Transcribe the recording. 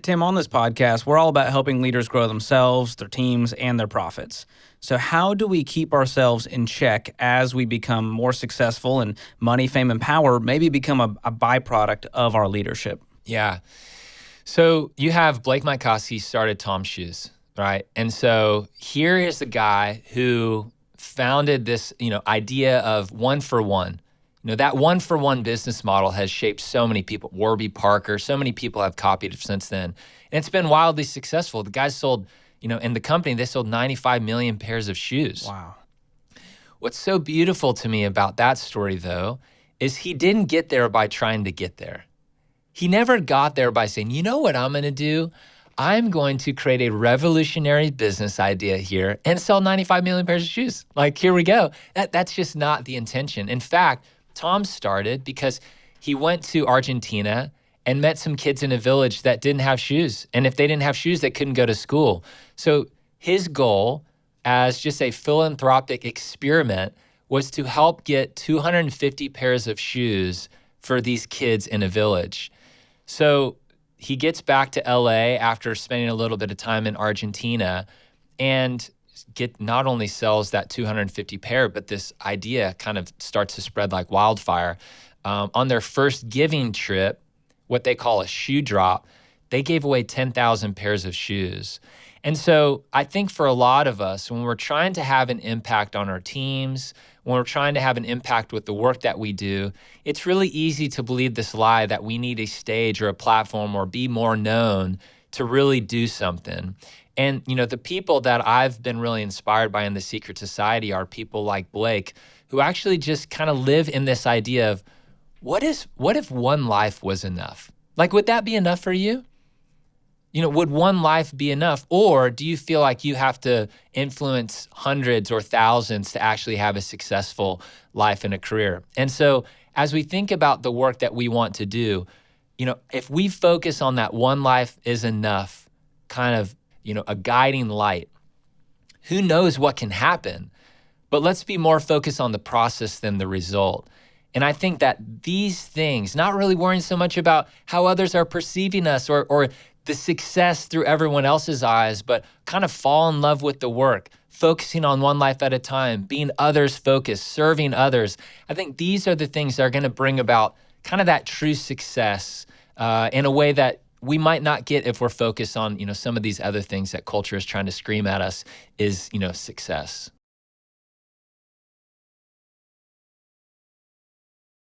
Tim, on this podcast, we're all about helping leaders grow themselves, their teams, and their profits. So how do we keep ourselves in check as we become more successful and money, fame, and power maybe become a byproduct of our leadership? Yeah. So you have Blake Mycoskie started Tom's Shoes, right? And so here is the guy who founded this, idea of one for one. That one for one business model has shaped so many people. Warby Parker, so many people have copied it since then. And it's been wildly successful. The guys sold, in the company, they sold 95 million pairs of shoes. Wow. What's so beautiful to me about that story, though, is he didn't get there by trying to get there. He never got there by saying, you know what I'm going to do? I'm going to create a revolutionary business idea here and sell 95 million pairs of shoes. Like, here we go. That's just not the intention. In fact, Tom started because he went to Argentina and met some kids in a village that didn't have shoes. And if they didn't have shoes, they couldn't go to school. So his goal as just a philanthropic experiment was to help get 250 pairs of shoes for these kids in a village. So he gets back to LA after spending a little bit of time in Argentina and not only sells that 250 pair, but this idea kind of starts to spread like wildfire. On their first giving trip, what they call a shoe drop, they gave away 10,000 pairs of shoes. And so I think for a lot of us, when we're trying to have an impact on our teams, when we're trying to have an impact with the work that we do, it's really easy to believe this lie that we need a stage or a platform or be more known to really do something. And, the people that I've been really inspired by in the secret society are people like Blake, who actually just kind of live in this idea of what if one life was enough? Like, would that be enough for you? Would one life be enough? Or do you feel like you have to influence hundreds or thousands to actually have a successful life and a career? And so as we think about the work that we want to do, if we focus on that one life is enough kind of, a guiding light, who knows what can happen? But let's be more focused on the process than the result. And I think that these things, not really worrying so much about how others are perceiving us or the success through everyone else's eyes, but kind of fall in love with the work, focusing on one life at a time, being others focused, serving others. I think these are the things that are going to bring about kind of that true success in a way that we might not get if we're focused on, some of these other things that culture is trying to scream at us is, success.